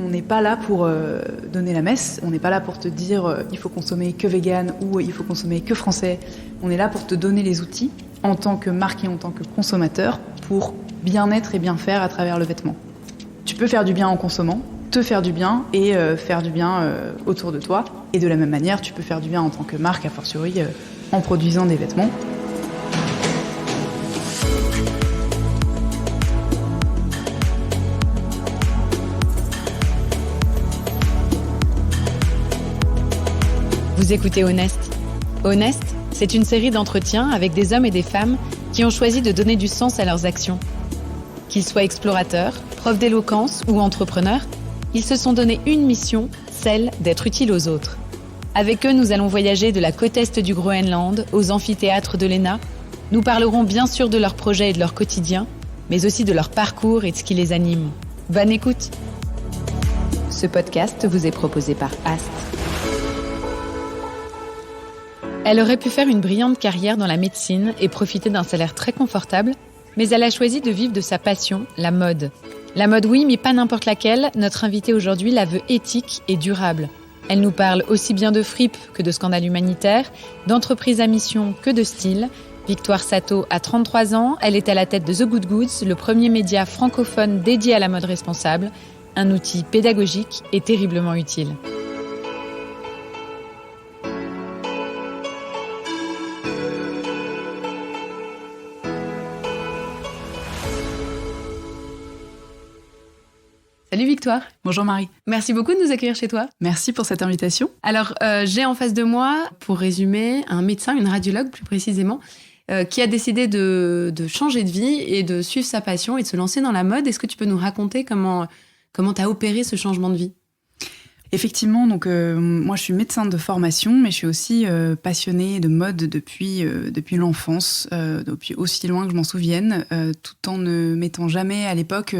on n'est pas là pour donner la messe, on n'est pas là pour te dire il faut consommer que vegan ou il faut consommer que français. On est là pour te donner les outils en tant que marque et en tant que consommateur pour bien être et bien faire à travers le vêtement. Tu peux faire du bien en consommant, te faire du bien et faire du bien autour de toi. Et de la même manière, tu peux faire du bien en tant que marque, a fortiori en produisant des vêtements. Vous écoutez Honest. Honest, c'est une série d'entretiens avec des hommes et des femmes qui ont choisi de donner du sens à leurs actions. Qu'ils soient explorateurs, profs d'éloquence ou entrepreneurs, ils se sont donné une mission, celle d'être utiles aux autres. Avec eux, nous allons voyager de la côte est du Groenland aux amphithéâtres de l'ENA. Nous parlerons bien sûr de leurs projets et de leur quotidien, mais aussi de leur parcours et de ce qui les anime. Bonne écoute! Ce podcast vous est proposé par Ast. Elle aurait pu faire une brillante carrière dans la médecine et profiter d'un salaire très confortable, mais elle a choisi de vivre de sa passion, la mode. La mode oui, mais pas n'importe laquelle, notre invitée aujourd'hui la veut éthique et durable. Elle nous parle aussi bien de fripe que de scandales humanitaires, d'entreprise à mission que de style. Victoire Sato a 33 ans, elle est à la tête de The Good Goods, le premier média francophone dédié à la mode responsable, un outil pédagogique et terriblement utile. Salut Victoire. Bonjour Marie. Merci beaucoup de nous accueillir chez toi. Merci pour cette invitation. Alors, j'ai en face de moi, pour résumer, un médecin, une radiologue plus précisément, qui a décidé de changer de vie et de suivre sa passion et de se lancer dans la mode. Est-ce que tu peux nous raconter comment tu as opéré ce changement de vie ? Effectivement, donc moi je suis médecin de formation, mais je suis aussi passionnée de mode depuis l'enfance, depuis aussi loin que je m'en souvienne, tout en ne m'étant jamais à l'époque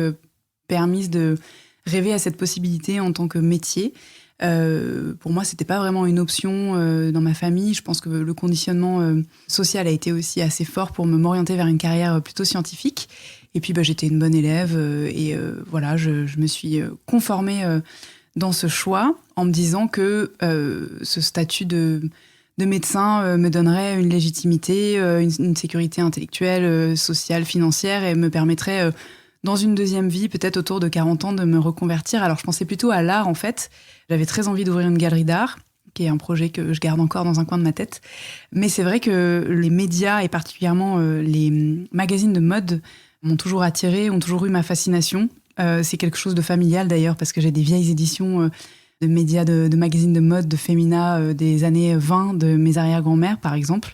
permise de rêver à cette possibilité en tant que métier. Pour moi, c'était pas vraiment une option dans ma famille. Je pense que le conditionnement social a été aussi assez fort pour m'orienter vers une carrière plutôt scientifique. Et puis, j'étais une bonne élève et voilà, je me suis conformée dans ce choix en me disant que ce statut de médecin me donnerait une légitimité, une sécurité intellectuelle, sociale, financière et me permettrait dans une deuxième vie, peut-être autour de 40 ans, de me reconvertir. Alors, je pensais plutôt à l'art, en fait. J'avais très envie d'ouvrir une galerie d'art, qui est un projet que je garde encore dans un coin de ma tête. Mais c'est vrai que les médias, et particulièrement les magazines de mode, m'ont toujours attirée, ont toujours eu ma fascination. C'est quelque chose de familial, d'ailleurs, parce que j'ai des vieilles éditions de médias, de magazines de mode, de fémina des années 20, de mes arrière-grand-mères, par exemple.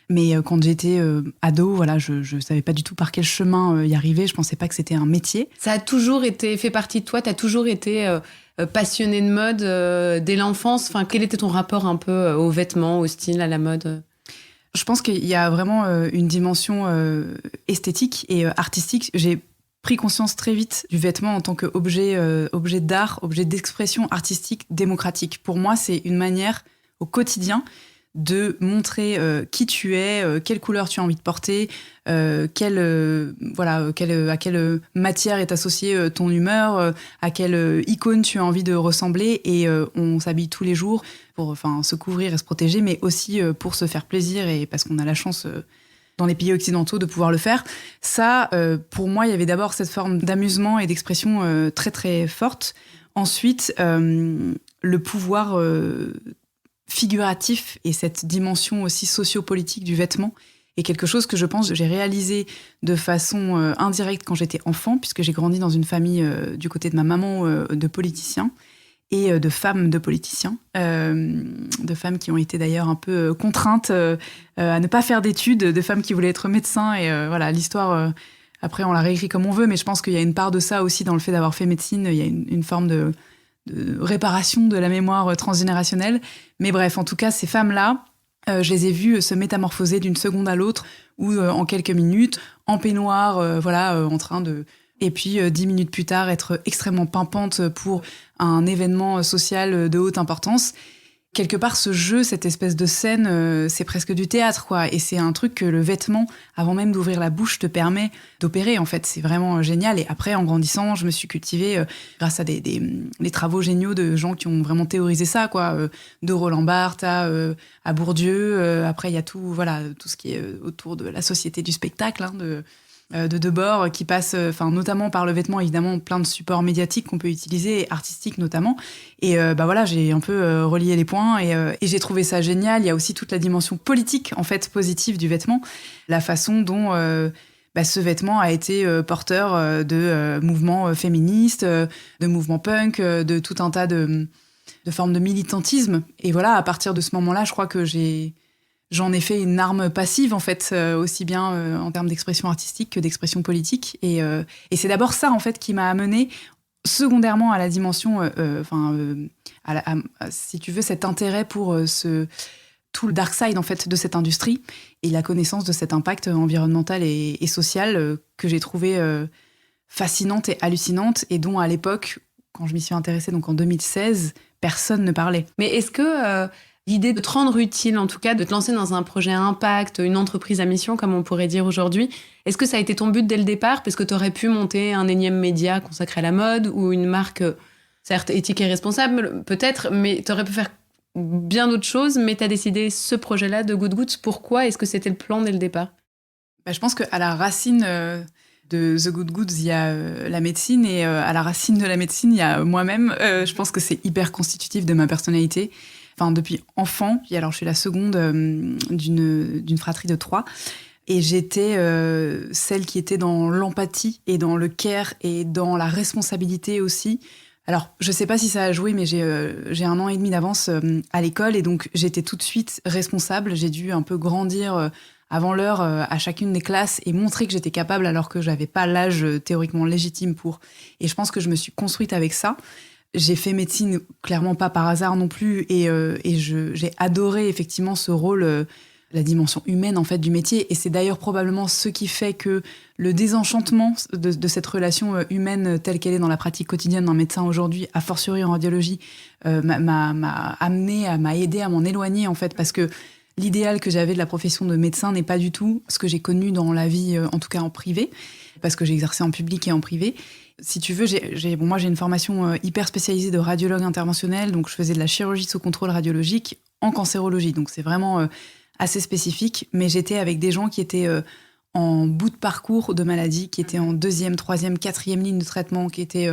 Mais quand j'étais ado, voilà, je savais pas du tout par quel chemin y arriver. Je pensais pas que c'était un métier. Ça a toujours fait partie de toi. T'as toujours été passionnée de mode dès l'enfance. Enfin, quel était ton rapport un peu aux vêtements, au style, à la mode ? Je pense qu'il y a vraiment une dimension esthétique et artistique. J'ai pris conscience très vite du vêtement en tant qu'objet d'art, objet d'expression artistique démocratique. Pour moi, c'est une manière au quotidien de montrer qui tu es, quelle couleur tu as envie de porter, à quelle matière est associée ton humeur, à quelle icône tu as envie de ressembler. Et on s'habille tous les jours pour se couvrir et se protéger, mais aussi pour se faire plaisir et parce qu'on a la chance dans les pays occidentaux de pouvoir le faire. Ça, pour moi, il y avait d'abord cette forme d'amusement et d'expression très très forte. Ensuite, le pouvoir figuratif et cette dimension aussi sociopolitique du vêtement est quelque chose que je pense que j'ai réalisé de façon indirecte quand j'étais enfant, puisque j'ai grandi dans une famille du côté de ma maman de politiciens et de femmes de politiciens, de femmes qui ont été d'ailleurs un peu contraintes à ne pas faire d'études, de femmes qui voulaient être médecins et voilà, l'histoire après on la réécrit comme on veut, mais je pense qu'il y a une part de ça aussi dans le fait d'avoir fait médecine. Il y a une forme de réparation de la mémoire transgénérationnelle. Mais bref, en tout cas, ces femmes-là, je les ai vues se métamorphoser d'une seconde à l'autre ou en quelques minutes, en peignoir, en train de... Et puis, 10 minutes plus tard, être extrêmement pimpante pour un événement social de haute importance. quelque part, ce jeu, cette espèce de scène, c'est presque du théâtre, quoi. Et c'est un truc que le vêtement, avant même d'ouvrir la bouche, te permet d'opérer, en fait. C'est vraiment génial. Et après, en grandissant, je me suis cultivée grâce à des travaux géniaux de gens qui ont vraiment théorisé ça, quoi. De Roland Barthes à Bourdieu. Après, il y a tout ce qui est autour de la société du spectacle, hein, de Debord, qui passe notamment par le vêtement, évidemment, plein de supports médiatiques qu'on peut utiliser, et artistiques notamment. Et j'ai un peu relié les points et j'ai trouvé ça génial. Il y a aussi toute la dimension politique, en fait, positive du vêtement. La façon dont ce vêtement a été porteur de mouvements féministes, de mouvements punk, de tout un tas de formes de militantisme. Et voilà, à partir de ce moment-là, je crois que j'en ai fait une arme passive, en fait, aussi bien en termes d'expression artistique que d'expression politique. Et c'est d'abord ça, en fait, qui m'a amenée secondairement à la dimension, si tu veux, cet intérêt pour tout le dark side, en fait, de cette industrie et la connaissance de cet impact environnemental et social que j'ai trouvé fascinante et hallucinante et dont, à l'époque, quand je m'y suis intéressée, donc en 2016, personne ne parlait. Mais est-ce que l'idée de te rendre utile, en tout cas, de te lancer dans un projet à impact, une entreprise à mission, comme on pourrait dire aujourd'hui, est-ce que ça a été ton but dès le départ? Parce que tu aurais pu monter un énième média consacré à la mode ou une marque, certes éthique et responsable, peut-être, mais tu aurais pu faire bien d'autres choses, mais tu as décidé ce projet-là de Good Goods. Pourquoi? Est-ce que c'était le plan dès le départ? Je pense qu'à la racine de The Good Goods, il y a la médecine et à la racine de la médecine, il y a moi-même. Je pense que c'est hyper constitutif de ma personnalité. Depuis enfant, puis alors je suis la seconde d'une fratrie de 3, et j'étais celle qui était dans l'empathie et dans le care et dans la responsabilité aussi. Alors, je sais pas si ça a joué, mais j'ai 1 an et demi d'avance à l'école, et donc j'étais tout de suite responsable. J'ai dû un peu grandir avant l'heure à chacune des classes et montrer que j'étais capable alors que j'avais pas l'âge théoriquement légitime pour. Et je pense que je me suis construite avec ça. J'ai fait médecine, clairement pas par hasard non plus, et j'ai adoré effectivement ce rôle, la dimension humaine en fait du métier, et c'est d'ailleurs probablement ce qui fait que le désenchantement de cette relation humaine telle qu'elle est dans la pratique quotidienne d'un médecin aujourd'hui, a fortiori en radiologie, m'a aidé à m'en éloigner en fait, parce que l'idéal que j'avais de la profession de médecin n'est pas du tout ce que j'ai connu dans la vie, en tout cas en privé, parce que j'ai exercé en public et en privé. Si tu veux, moi j'ai une formation hyper spécialisée de radiologue interventionnel, donc je faisais de la chirurgie sous contrôle radiologique en cancérologie, donc c'est vraiment assez spécifique, mais j'étais avec des gens qui étaient en bout de parcours de maladie, qui étaient en 2e, 3e, 4e ligne de traitement, qui étaient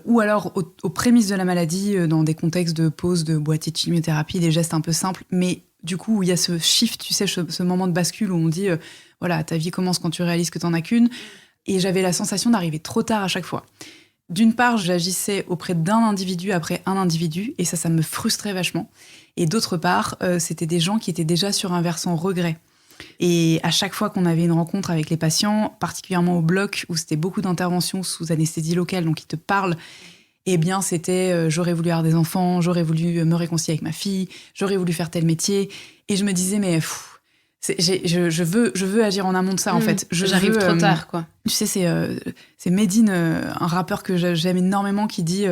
ou alors aux prémices de la maladie, dans des contextes de pause de boîtier de chimiothérapie, des gestes un peu simples, mais du coup où il y a ce shift, tu sais, ce moment de bascule où on dit voilà, ta vie commence quand tu réalises que t'en as qu'une. Et j'avais la sensation d'arriver trop tard à chaque fois. D'une part, j'agissais auprès d'un individu après un individu, et ça me frustrait vachement. Et d'autre part, c'était des gens qui étaient déjà sur un versant regret. Et à chaque fois qu'on avait une rencontre avec les patients, particulièrement au bloc, où c'était beaucoup d'interventions sous anesthésie locale, donc ils te parlent, eh bien c'était j'aurais voulu avoir des enfants, j'aurais voulu me réconcilier avec ma fille, j'aurais voulu faire tel métier. Et je me disais, mais je veux agir en amont de ça, en fait. J'arrive trop tard, quoi. Tu sais, c'est Medine, un rappeur que j'aime énormément, qui dit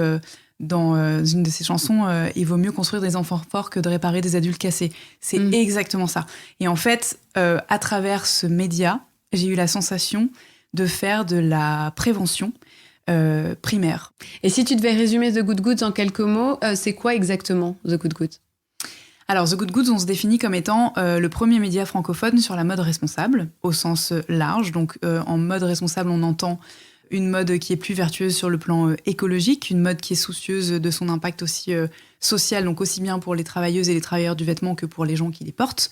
dans une de ses chansons, il vaut mieux construire des enfants forts que de réparer des adultes cassés. C'est exactement ça. Et en fait, à travers ce média, j'ai eu la sensation de faire de la prévention primaire. Et si tu devais résumer The Good Goods en quelques mots, c'est quoi exactement The Good Goods? Alors, The Good Goods, on se définit comme étant le premier média francophone sur la mode responsable, au sens large. Donc, en mode responsable, on entend une mode qui est plus vertueuse sur le plan écologique, une mode qui est soucieuse de son impact aussi social, donc aussi bien pour les travailleuses et les travailleurs du vêtement que pour les gens qui les portent.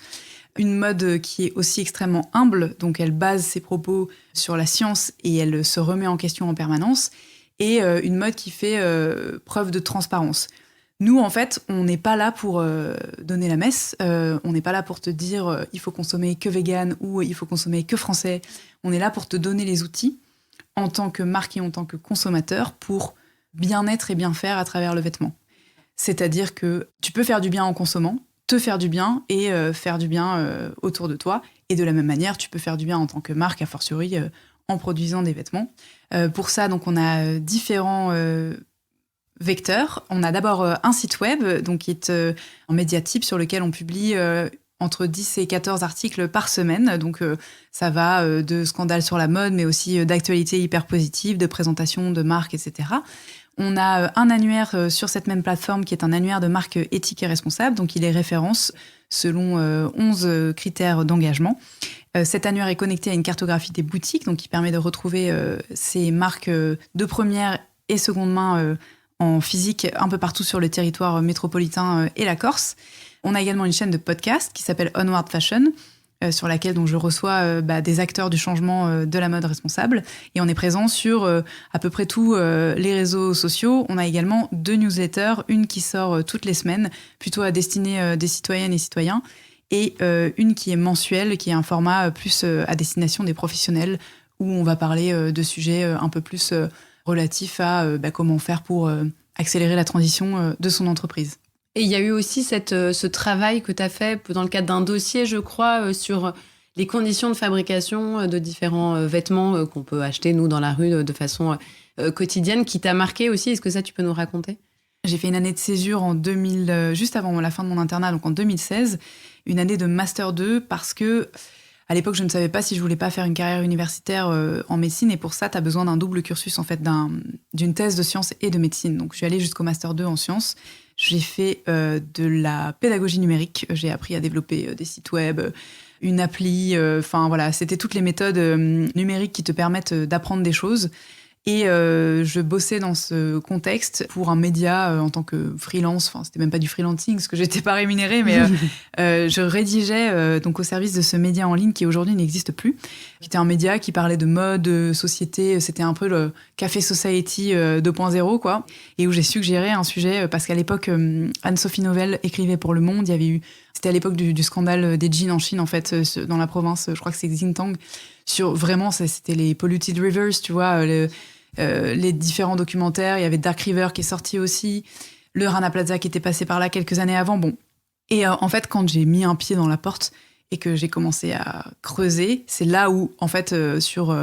Une mode qui est aussi extrêmement humble, donc elle base ses propos sur la science et elle se remet en question en permanence. Et une mode qui fait preuve de transparence. Nous, en fait, on n'est pas là pour donner la messe. On n'est pas là pour te dire il faut consommer que vegan ou il faut consommer que français. On est là pour te donner les outils en tant que marque et en tant que consommateur pour bien être et bien faire à travers le vêtement. C'est-à-dire que tu peux faire du bien en consommant, te faire du bien et faire du bien autour de toi. Et de la même manière, tu peux faire du bien en tant que marque, a fortiori en produisant des vêtements. Pour ça, donc, on a différents vecteurs. On a d'abord un site web, donc qui est un média type sur lequel on publie entre 10 et 14 articles par semaine. Donc ça va de scandales sur la mode, mais aussi d'actualités hyper positives, de présentations de marques, etc. On a un annuaire sur cette même plateforme qui est un annuaire de marques éthiques et responsables. Donc il est référence selon 11 critères d'engagement. Cet annuaire est connecté à une cartographie des boutiques, donc qui permet de retrouver ces marques de première et seconde main en physique un peu partout sur le territoire métropolitain et la Corse. On a également une chaîne de podcast qui s'appelle Onward Fashion, sur laquelle donc, je reçois des acteurs du changement de la mode responsable. Et on est présent sur à peu près tous les réseaux sociaux. On a également 2 newsletters, une qui sort toutes les semaines, plutôt à destinée des citoyennes et citoyens, et une qui est mensuelle, qui est un format plus à destination des professionnels, où on va parler de sujets un peu plus relatifs à comment faire pour accélérer la transition de son entreprise. Et il y a eu aussi ce travail que tu as fait dans le cadre d'un dossier, je crois, sur les conditions de fabrication de différents vêtements qu'on peut acheter, nous, dans la rue, de façon quotidienne, qui t'a marqué aussi. Est-ce que ça, tu peux nous raconter ? J'ai fait une année de césure en 2000, juste avant la fin de mon internat, donc en 2016, une année de Master 2, parce que à l'époque, je ne savais pas si je voulais pas faire une carrière universitaire en médecine, et pour ça, tu as besoin d'un double cursus, en fait, d'une thèse de sciences et de médecine. Donc, je suis allée jusqu'au Master 2 en sciences. J'ai fait de la pédagogie numérique. J'ai appris à développer des sites web, une appli. Voilà, c'était toutes les méthodes numériques qui te permettent d'apprendre des choses. Et je bossais dans ce contexte pour un média en tant que freelance. Enfin, c'était même pas du freelancing, parce que j'étais pas rémunérée, mais je rédigeais donc au service de ce média en ligne qui aujourd'hui n'existe plus, qui était un média qui parlait de mode, de société. C'était un peu le Café Society 2.0, quoi. Et où j'ai suggéré un sujet, parce qu'à l'époque, Anne-Sophie Novelle écrivait pour Le Monde. Il y avait eu, c'était à l'époque du scandale des jeans en Chine, en fait, dans la province, je crois que c'est Xintang. Sur vraiment, c'était les polluted rivers, tu vois, les différents documentaires. Il y avait Dark River qui est sorti aussi, le Rana Plaza qui était passé par là quelques années avant. Bon. Et en fait, quand j'ai mis un pied dans la porte et que j'ai commencé à creuser, c'est là où, en fait, sur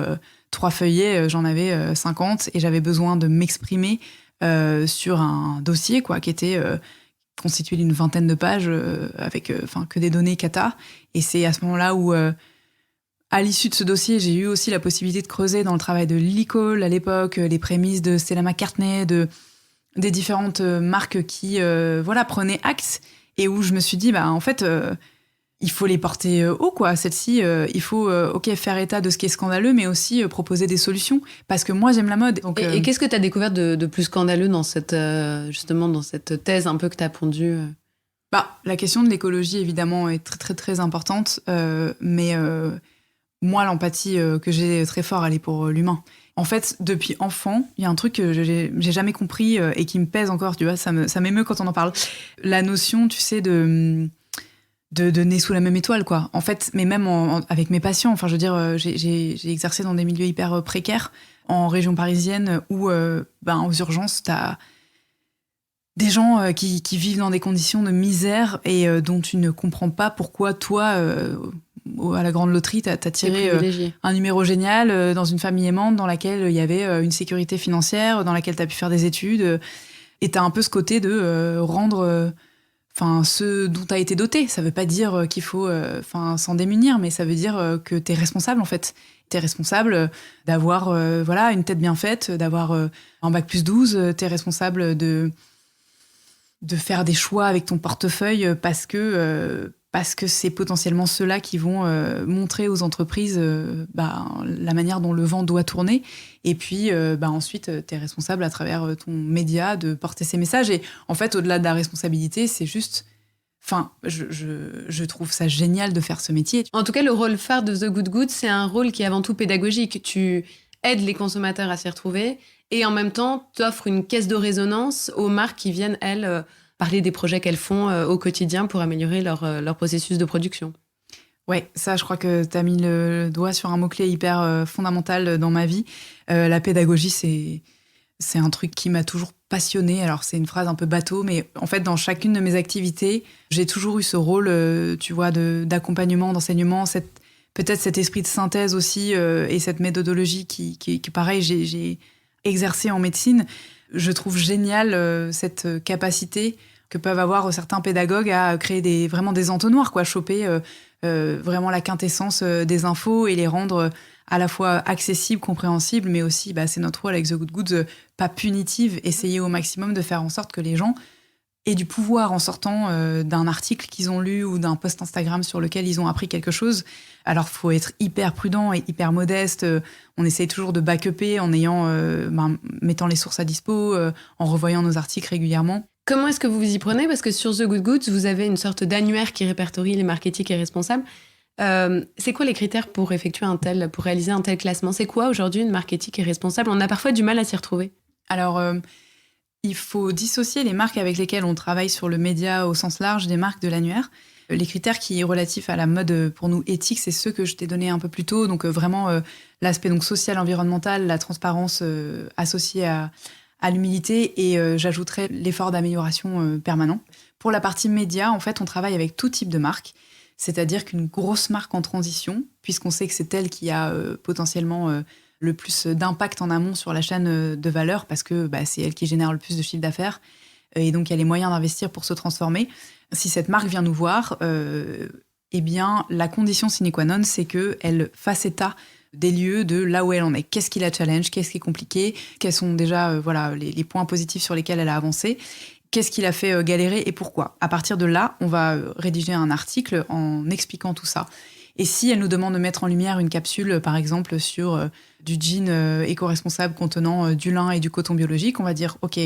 3 feuillets, j'en avais 50, et j'avais besoin de m'exprimer sur un dossier, quoi, qui était constitué d'une 20aine de pages avec que des données cata. Et c'est à ce moment-là où à l'issue de ce dossier, j'ai eu aussi la possibilité de creuser dans le travail de Lily Cole à l'époque, les prémices de Stella McCartney, des différentes marques qui prenaient acte, et où je me suis dit, en fait, il faut les porter haut, quoi. Celle-ci, il faut faire état de ce qui est scandaleux, mais aussi proposer des solutions, parce que moi, j'aime la mode. Donc, et qu'est-ce que tu as découvert de plus scandaleux dans justement dans cette thèse un peu que tu as pondue La question de l'écologie, évidemment, est très, très, très importante, mais moi, l'empathie que j'ai très fort, elle est pour l'humain. En fait, depuis enfant, il y a un truc que j'ai jamais compris et qui me pèse encore, tu vois, ça m'émeut quand on en parle. La notion, tu sais, de nez sous la même étoile, quoi. En fait, mais même avec mes patients, enfin, je veux dire, j'ai exercé dans des milieux hyper précaires, en région parisienne, où, aux urgences, t'as des gens qui vivent dans des conditions de misère et dont tu ne comprends pas pourquoi, toi, à la grande loterie, t'as tiré un numéro génial dans une famille aimante dans laquelle il y avait une sécurité financière, dans laquelle t'as pu faire des études. Et t'as un peu ce côté de rendre ce dont t'as été doté. Ça veut pas dire qu'il faut s'en démunir, mais ça veut dire que t'es responsable, en fait. T'es responsable d'avoir une tête bien faite, d'avoir un bac+12. T'es responsable de faire des choix avec ton portefeuille parce que c'est potentiellement ceux-là qui vont montrer aux entreprises la manière dont le vent doit tourner. Et puis, ensuite, tu es responsable à travers ton média de porter ces messages. Et en fait, au-delà de la responsabilité, c'est juste... je trouve ça génial de faire ce métier. En tout cas, le rôle phare de The Good Good, c'est un rôle qui est avant tout pédagogique. Tu aides les consommateurs à s'y retrouver et en même temps, tu offres une caisse de résonance aux marques qui viennent, elles... parler des projets qu'elles font au quotidien pour améliorer leur processus de production. Ouais, ça, je crois que tu as mis le doigt sur un mot-clé hyper fondamental dans ma vie. La pédagogie, c'est un truc qui m'a toujours passionnée. Alors, c'est une phrase un peu bateau, mais en fait, dans chacune de mes activités, j'ai toujours eu ce rôle, tu vois, d'accompagnement, d'enseignement, peut-être cet esprit de synthèse aussi, et cette méthodologie qui pareil, j'ai exercé en médecine. Je trouve génial cette capacité que peuvent avoir certains pédagogues à créer vraiment des entonnoirs, quoi, choper vraiment la quintessence des infos et les rendre à la fois accessibles, compréhensibles, mais aussi, c'est notre rôle avec The Good Goods, pas punitive, essayer au maximum de faire en sorte que les gens aient du pouvoir en sortant d'un article qu'ils ont lu ou d'un post Instagram sur lequel ils ont appris quelque chose. Alors, il faut être hyper prudent et hyper modeste. On essaye toujours de back-upper en mettant les sources à dispo, en revoyant nos articles régulièrement. Comment est-ce que vous vous y prenez ? Parce que sur The Good Goods, vous avez une sorte d'annuaire qui répertorie les marques éthiques et responsables. C'est quoi les critères pour réaliser un tel classement ? C'est quoi aujourd'hui une marque éthique et responsable ? On a parfois du mal à s'y retrouver. Alors, il faut dissocier les marques avec lesquelles on travaille sur le média au sens large des marques de l'annuaire. Les critères qui sont relatifs à la mode pour nous éthique, c'est ceux que je t'ai donnés un peu plus tôt. Donc vraiment l'aspect social, environnemental, la transparence associée à l'humilité et j'ajouterais l'effort d'amélioration permanent. Pour la partie média, en fait, on travaille avec tout type de marque. C'est-à-dire qu'une grosse marque en transition, puisqu'on sait que c'est elle qui a potentiellement le plus d'impact en amont sur la chaîne de valeur, parce que c'est elle qui génère le plus de chiffre d'affaires, et donc il y a les moyens d'investir pour se transformer. Si cette marque vient nous voir, eh bien, la condition sine qua non, c'est qu'elle fasse état des lieux de là où elle en est. Qu'est-ce qui la challenge ? Qu'est-ce qui est compliqué ? Quels sont déjà les points positifs sur lesquels elle a avancé ? Qu'est-ce qui l'a fait galérer et pourquoi ? À partir de là, on va rédiger un article en expliquant tout ça. Et si elle nous demande de mettre en lumière une capsule, par exemple, sur du jean éco-responsable contenant du lin et du coton biologique, on va dire « Ok,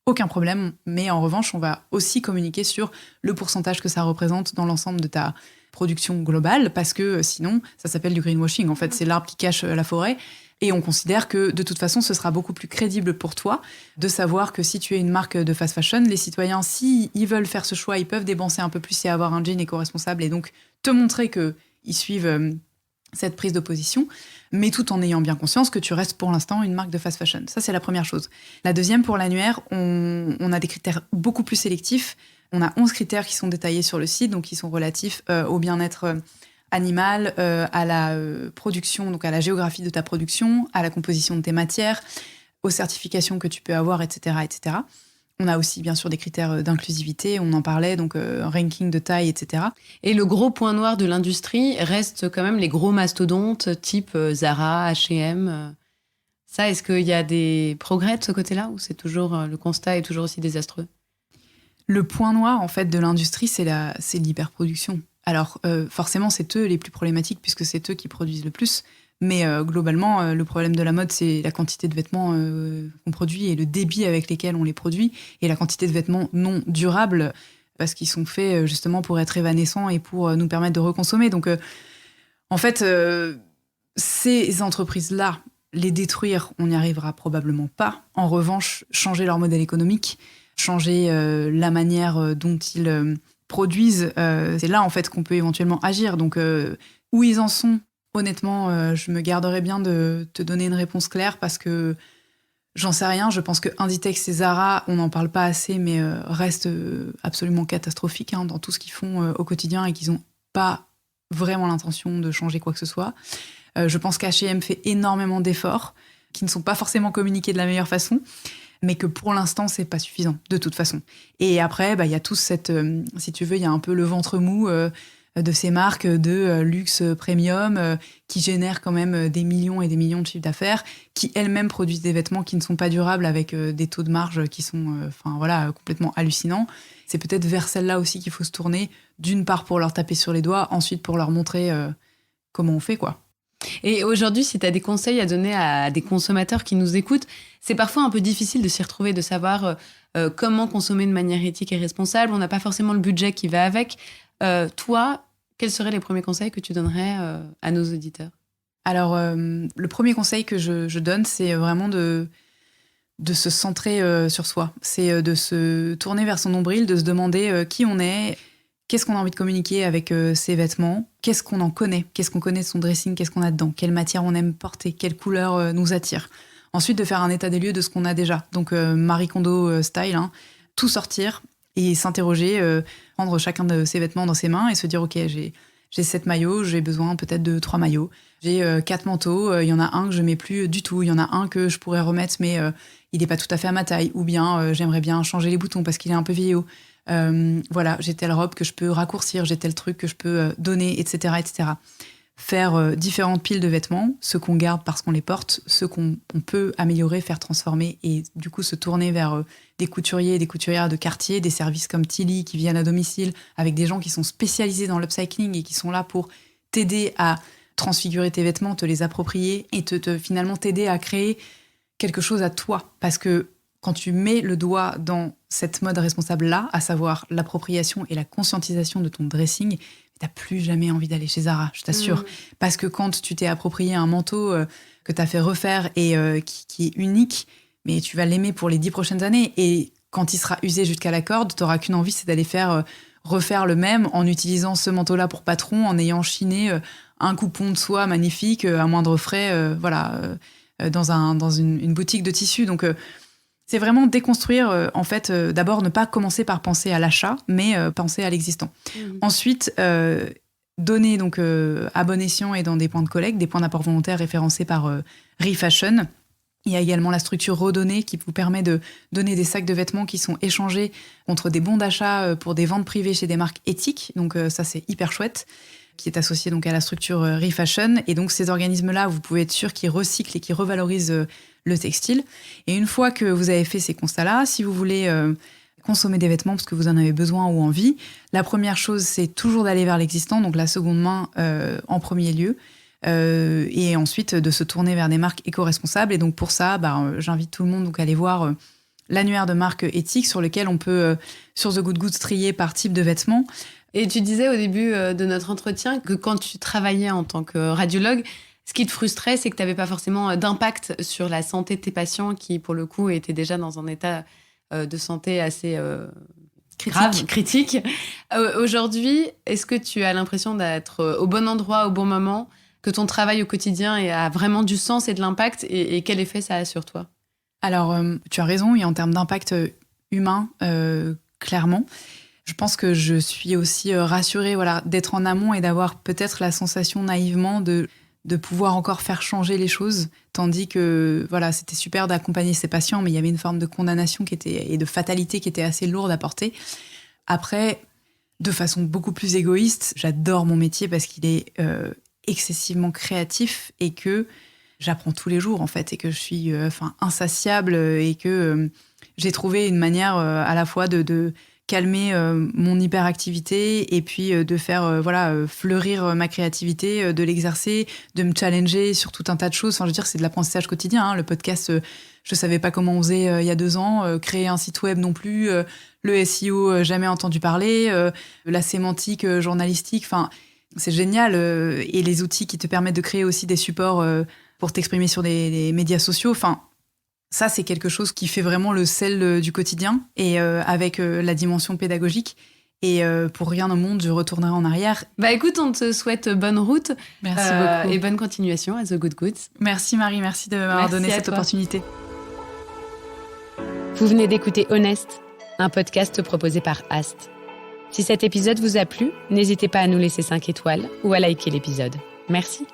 aucun problème », mais en revanche, on va aussi communiquer sur le pourcentage que ça représente dans l'ensemble de ta production globale, parce que sinon, ça s'appelle du greenwashing. En fait, c'est l'arbre qui cache la forêt. Et on considère que, de toute façon, ce sera beaucoup plus crédible pour toi de savoir que si tu es une marque de fast fashion, les citoyens, s'ils veulent faire ce choix, ils peuvent dépenser un peu plus et avoir un jean éco-responsable et donc te montrer qu'ils suivent cette prise de position, mais tout en ayant bien conscience que tu restes pour l'instant une marque de fast fashion. Ça, c'est la première chose. La deuxième, pour l'annuaire, on a des critères beaucoup plus sélectifs. On a 11 critères qui sont détaillés sur le site, donc qui sont relatifs au bien-être animal, à la production, donc à la géographie de ta production, à la composition de tes matières, aux certifications que tu peux avoir, etc., etc. On a aussi, bien sûr, des critères d'inclusivité, on en parlait, donc ranking de taille, etc. Et le gros point noir de l'industrie reste quand même les gros mastodontes type Zara, H&M. Ça, est-ce qu'il y a des progrès de ce côté-là ou c'est toujours le constat est toujours aussi désastreux ? Le point noir, en fait, de l'industrie, c'est l'hyperproduction. Alors, forcément, c'est eux les plus problématiques puisque c'est eux qui produisent le plus. Mais globalement, le problème de la mode, c'est la quantité de vêtements qu'on produit et le débit avec lesquels on les produit et la quantité de vêtements non durables parce qu'ils sont faits justement pour être évanescents et pour nous permettre de reconsommer. Donc, en fait, ces entreprises-là, les détruire, on n'y arrivera probablement pas. En revanche, changer leur modèle économique, changer la manière dont ils produisent, c'est là en fait qu'on peut éventuellement agir. Donc où ils en sont, honnêtement, je me garderais bien de te donner une réponse claire parce que j'en sais rien. Je pense que Inditex et Zara, on n'en parle pas assez, mais restent absolument catastrophiques dans tout ce qu'ils font au quotidien et qu'ils n'ont pas vraiment l'intention de changer quoi que ce soit. Je pense qu'H&M fait énormément d'efforts qui ne sont pas forcément communiqués de la meilleure façon, mais que pour l'instant, c'est pas suffisant, de toute façon. Et après, il y a tout cette... si tu veux, il y a un peu le ventre mou de ces marques de luxe premium qui génèrent quand même des millions et des millions de chiffres d'affaires, qui elles-mêmes produisent des vêtements qui ne sont pas durables avec des taux de marge qui sont complètement hallucinants. C'est peut-être vers celles-là aussi qu'il faut se tourner, d'une part pour leur taper sur les doigts, ensuite pour leur montrer comment on fait, quoi. Et aujourd'hui, si tu as des conseils à donner à des consommateurs qui nous écoutent, c'est parfois un peu difficile de s'y retrouver, de savoir comment consommer de manière éthique et responsable. On n'a pas forcément le budget qui va avec. Toi, quels seraient les premiers conseils que tu donnerais à nos auditeurs ? Alors, le premier conseil que je donne, c'est vraiment de se centrer sur soi. C'est de se tourner vers son nombril, de se demander qui on est. Qu'est-ce qu'on a envie de communiquer avec ces vêtements ? Qu'est-ce qu'on en connaît ? Qu'est-ce qu'on connaît de son dressing ? Qu'est-ce qu'on a dedans ? Quelle matière on aime porter ? Quelle couleur nous attire ? Ensuite, de faire un état des lieux de ce qu'on a déjà. Donc, Marie Kondo style, tout sortir et s'interroger, prendre chacun de ses vêtements dans ses mains et se dire « Ok, j'ai j'ai 7 maillots, j'ai besoin peut-être de 3 maillots. J'ai 4 manteaux, il y en a un que je mets plus du tout, il y en a un que je pourrais remettre, mais il n'est pas tout à fait à ma taille. Ou bien j'aimerais bien changer les boutons parce qu'il est un peu vieillot. Voilà, j'ai telle robe que je peux raccourcir, j'ai tel truc que je peux donner, etc., etc. Faire différentes piles de vêtements, ceux qu'on garde parce qu'on les porte, ceux qu'on peut améliorer, faire transformer et du coup se tourner vers des couturiers et des couturières de quartier, des services comme Tilly qui viennent à domicile avec des gens qui sont spécialisés dans l'upcycling et qui sont là pour t'aider à transfigurer tes vêtements, te les approprier et finalement t'aider à créer quelque chose à toi. Parce que quand tu mets le doigt dans cette mode responsable-là, à savoir l'appropriation et la conscientisation de ton dressing, t'as plus jamais envie d'aller chez Zara, je t'assure. Parce que quand tu t'es approprié un manteau que t'as fait refaire et qui est unique, mais tu vas l'aimer pour les 10 prochaines années. Et quand il sera usé jusqu'à la corde, t'auras qu'une envie, c'est d'aller refaire le même en utilisant ce manteau-là pour patron, en ayant chiné un coupon de soie magnifique à moindre frais, dans une boutique de tissus. Donc, c'est vraiment déconstruire, en fait, d'abord ne pas commencer par penser à l'achat, mais penser à l'existant. Ensuite, donner donc à bon escient et dans des points de collecte, des points d'apport volontaire référencés par Refashion. Il y a également la structure Redonner qui vous permet de donner des sacs de vêtements qui sont échangés contre des bons d'achat pour des ventes privées chez des marques éthiques. Donc ça, c'est hyper chouette, qui est associé donc à la structure Refashion. Et donc ces organismes-là, vous pouvez être sûr qu'ils recyclent et qu'ils revalorisent le textile. Et une fois que vous avez fait ces constats-là, si vous voulez consommer des vêtements parce que vous en avez besoin ou envie, la première chose, c'est toujours d'aller vers l'existant, donc la seconde main en premier lieu, et ensuite de se tourner vers des marques éco-responsables. Et donc pour ça, j'invite tout le monde donc, à aller voir l'annuaire de marques éthiques sur lequel on peut, sur The Good Goods, trier par type de vêtements. Et tu disais au début de notre entretien que quand tu travaillais en tant que radiologue, ce qui te frustrait, c'est que tu n'avais pas forcément d'impact sur la santé de tes patients qui, pour le coup, étaient déjà dans un état de santé assez critique. Aujourd'hui, est-ce que tu as l'impression d'être au bon endroit, au bon moment, que ton travail au quotidien a vraiment du sens et de l'impact et quel effet ça a sur toi ? Alors, tu as raison, et en termes d'impact humain, clairement. Je pense que je suis aussi rassurée d'être en amont et d'avoir peut-être la sensation naïvement de pouvoir encore faire changer les choses, tandis que c'était super d'accompagner ces patients, mais il y avait une forme de condamnation et de fatalité qui était assez lourde à porter. Après, de façon beaucoup plus égoïste, j'adore mon métier parce qu'il est excessivement créatif et que j'apprends tous les jours en fait, et que je suis insatiable et que j'ai trouvé une manière à la fois de calmer mon hyperactivité et puis de faire fleurir ma créativité, de l'exercer, de me challenger sur tout un tas de choses. Enfin, je veux dire, c'est de l'apprentissage quotidien. Hein. Le podcast, je savais pas comment on faisait il y a 2 ans. Créer un site web non plus. Le SEO, jamais entendu parler. La sémantique journalistique. Enfin, c'est génial. Et les outils qui te permettent de créer aussi des supports pour t'exprimer sur des médias sociaux. Enfin, ça, c'est quelque chose qui fait vraiment le sel du quotidien et avec la dimension pédagogique. Et pour rien au monde, je retournerai en arrière. Écoute, on te souhaite bonne route. Merci beaucoup. Et bonne continuation à The Good Goods. Merci Marie, merci de m'avoir donné cette opportunité. Vous venez d'écouter Honest, un podcast proposé par Ast. Si cet épisode vous a plu, n'hésitez pas à nous laisser 5 étoiles ou à liker l'épisode. Merci.